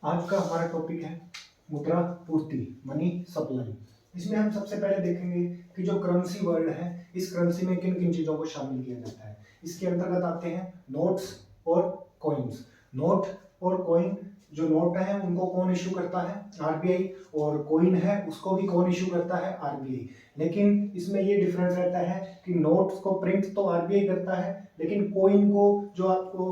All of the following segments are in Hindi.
आज का हमारा टॉपिक है मुद्रा पूर्ति, मनी सप्लाई। इसमें हम सबसे पहले देखेंगे कि जो करेंसी वर्ड है, इस करेंसी में किन किन चीजों को शामिल किया जाता है। इसके अंतर्गत आते हैं नोट्स और कॉइन्स। नोट और कॉइन, जो नोट है उनको कौन इशू करता है? आरबीआई, और कॉइन है उसको भी कौन इशू करता है? आरबीआई। लेकिन इसमें ये डिफरेंस रहता है कि नोट्स को प्रिंट तो आरबीआई करता है, लेकिन कॉइन को जो आपको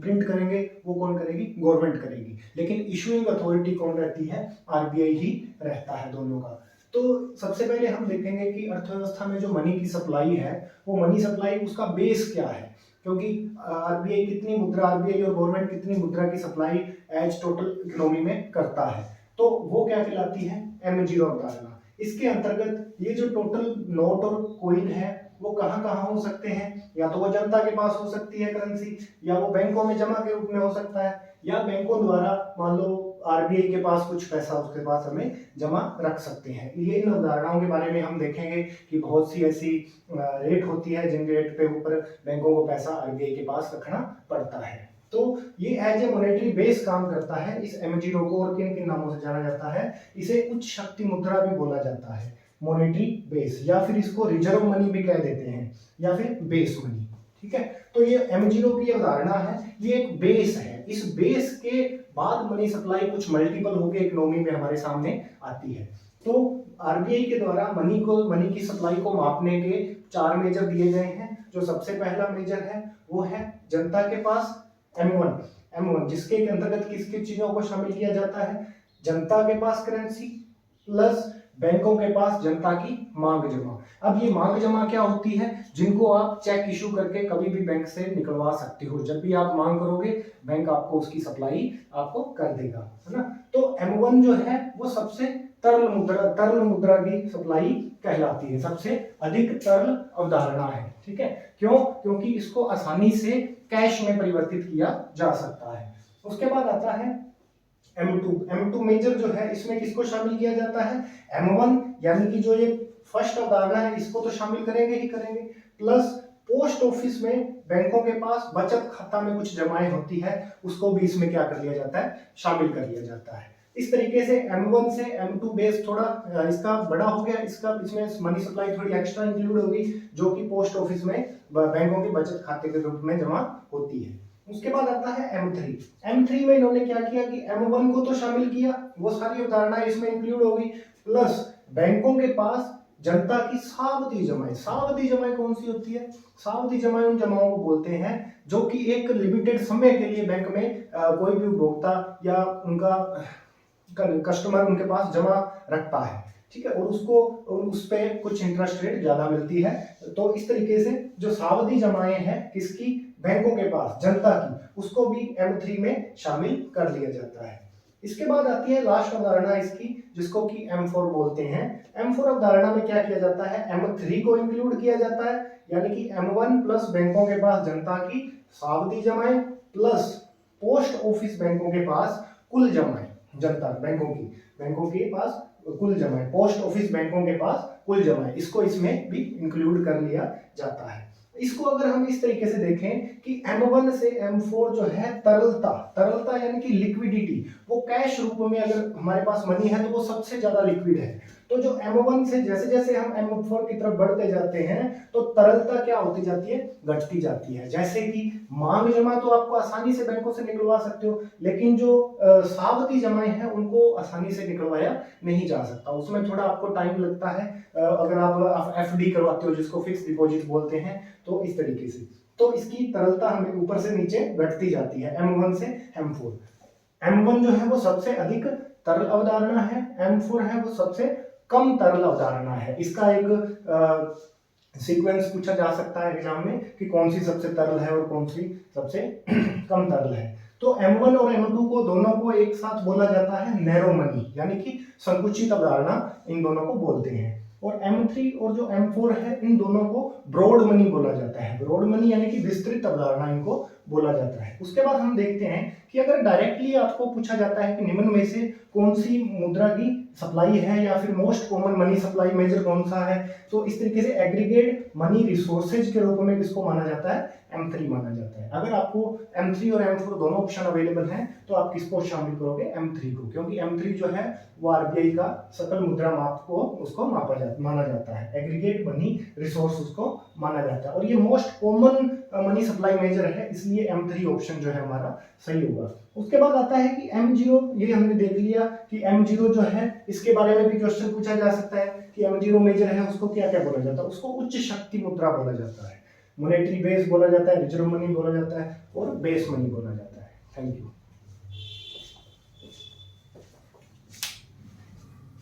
प्रिंट करेंगे वो कौन करेगी? गवर्नमेंट करेगी। लेकिन इशूइंग अथॉरिटी कौन रहती है? आरबीआई ही रहता है दोनों का। तो सबसे पहले हम देखेंगे कि अर्थव्यवस्था में जो मनी की सप्लाई है, वो मनी सप्लाई उसका बेस क्या है, क्योंकि आरबीआई कितनी मुद्रा, आरबीआई और गवर्नमेंट कितनी मुद्रा की सप्लाई एज टोटल इकोनॉमी में करता है, तो वो क्या कहलाती है? M0 अवधारणा। इसके अंतर्गत ये जो टोटल नोट और कॉइन है वो कहाँ कहाँ हो सकते हैं? या तो वो जनता के पास हो सकती है करेंसी, या वो बैंकों में जमा के रूप में हो सकता है, या बैंकों द्वारा मान लो आरबीआई के पास कुछ पैसा उसके पास हमें जमा रख सकते हैं। ये इन अवधारणाओं के बारे में हम देखेंगे कि बहुत सी ऐसी रेट होती है जिन रेट पे ऊपर बैंकों को पैसा आरबीआई के पास रखना पड़ता है। तो ये एज ए मॉनेटरी बेस काम करता है। इस M0 को और किन किन नामों से जाना जाता है? इसे उच्च शक्ति मुद्रा भी बोला जाता है, मॉनेटरी बेस, या फिर इसको रिजर्व मनी भी कह देते हैं, या फिर बेस मनी। ठीक है, तो ये M0 की अवधारणा है, ये एक बेस है। इस बेस के बाद मनी सप्लाई कुछ मल्टीपल होकर इकोनॉमी में हमारे सामने आती है। तो आरबीआई के द्वारा मनी की सप्लाई को मापने के 4 मेजर दिए गए हैं। जो सबसे पहला मेजर है वो है जनता के पास M1, जिसके अंतर्गत किस किस चीजों को शामिल किया जाता है? जनता के पास करेंसी प्लस बैंकों के पास जनता की मांग जमा। अब ये मांग जमा क्या होती है? जिनको आप चेक इशू करके कभी भी बैंक से निकलवा सकते हो। जब भी आप मांग करोगे बैंक आपको उसकी सप्लाई आपको कर देगा, है ना। तो M1 जो है वो सबसे तरल मुद्रा की सप्लाई कहलाती है, सबसे अधिक तरल अवधारणा है। ठीक है, क्यों? क्योंकि इसको आसानी से कैश में परिवर्तित किया जा सकता है। उसके बाद आता है M2 मेजर जो है, इसमें किसको शामिल किया जाता है? M1 यानी कि जो ये फर्स्ट अवधारणा है इसको तो शामिल करेंगे ही करेंगे, प्लस पोस्ट ऑफिस में बैंकों के पास बचत खाता में कुछ जमाएं होती है, उसको भी इसमें क्या कर लिया जाता है? शामिल कर लिया जाता है। इस तरीके से M1 से M2 बेस थोड़ा इसका बड़ा हो गया, इसमें मनी सप्लाई थोड़ी एक्स्ट्रा इंक्लूड होगी, जो कि पोस्ट ऑफिस में बैंकों के बचत खाते के रूप में जमा होती है। उसके बाद आता है M3 में इन्होंने क्या किया कि M1 को तो शामिल किया, वो सारी अवधारणाएं इसमें इंक्लूड होगी, प्लस बैंकों के पास जनता की सावधि जमाएं कौन सी होती है? सावधि जमाएं उन जमाओं को बोलते हैं जो कि एक लिमिटेड समय के लिए बैंक में कोई भी उपभोक्ता या उनका कस्टमर उनके पास जमा रखता है। ठीक है, और उसको उस पे कुछ इंटरेस्ट रेट ज्यादा मिलती है। तो इस तरीके से जो सावधि जमाएं हैं किसकी? बैंकों के पास जनता की, उसको भी M3 में शामिल कर लिया जाता है। इसके बाद आती है लास्ट अवधारणा इसकी, जिसको कि M4 बोलते हैं। M4 अवधारणा में क्या किया जाता है? M3 को इंक्लूड किया जाता है, यानी कि M1 प्लस बैंकों के पास जनता की सावधि जमाएं प्लस पोस्ट ऑफिस बैंकों के पास कुल जमाएं, जनता बैंकों के पास कुल जमाएं, पोस्ट ऑफिस बैंकों के पास कुल जमाएं, इसको इसमें भी इंक्लूड कर लिया जाता है। इसको अगर हम इस तरीके से देखें कि M1 से M4 जो है तरलता यानी कि लिक्विडिटी, वो कैश रूप में अगर हमारे पास मनी है तो वो सबसे ज्यादा लिक्विड है। तो जो M1 से जैसे जैसे हम M4 की तरफ बढ़ते जाते हैं तो तरलता क्या होती जाती है? घटती जाती है। जैसे कि मांग जमा तो आपको आसानी से बैंकों से निकलवा सकते हो, लेकिन जो सावधि जमाएं हैं उनको आसानी से निकलवाया नहीं जा सकता, उसमें थोड़ा आपको टाइम लगता है। अगर आप FD करवाते हो, जिसको फिक्स डिपॉजिट बोलते हैं, तो इस तरीके से तो इसकी तरलता हमें ऊपर से नीचे घटती जाती है M1 से M4। M1 जो है वो सबसे अधिक तरल अवधारणा है, M4 है वो सबसे कम तरल अवधारणा है। इसका एक सीक्वेंस पूछा जा सकता है एग्जाम में कि कौन सी सबसे तरल है और कौन सी सबसे कम तरल है। तो M1 और M2 को दोनों को एक साथ बोला जाता है नैरो मनी, यानी कि संकुचित अवधारणा इन दोनों को बोलते हैं। और M3 और जो M4 है इन दोनों को ब्रॉड मनी बोला जाता है। ब्रॉड मनी यानी कि विस्तृत अवधारणा इनको बोला जाता है। उसके बाद हम देखते हैं कि अगर डायरेक्टली आपको पूछा जाता है कि निम्न में से कौन सी मुद्रा की सप्लाई है या फिर most common money supply measure कौन सा है। तो इस तरीके से एग्रीगेट मनी रिसोर्सेज के रूप में किसको माना जाता है, M3 माना जाता है। अगर आपको M3 और M4 दोनों ऑप्शन अवेलेबल हैं तो आप किसको शामिल करोगे, M3 को, क्योंकि M3 जो है वो आरबीआई का सकल मुद्रा माप को उसको माना जाता है, एग्रीगेट मनी रिसोर्स उसको माना जाता है, और ये most common money supply measure है, इसलिए M3 ऑप्शन जो है हमारा सही होगा। उसके बाद आता है कि M0, ये हमने देख लिया कि M0 जो है इसके बारे में भी क्वेश्चन पूछा जा सकता है कि M0 मेजर है उसको क्या क्या बोला जाता है। उसको उच्च शक्ति मुद्रा बोला जाता है, मॉनेटरी बेस बोला जाता है, रिजर्व मनी बोला जाता है और बेस मनी बोला जाता है। Thank you.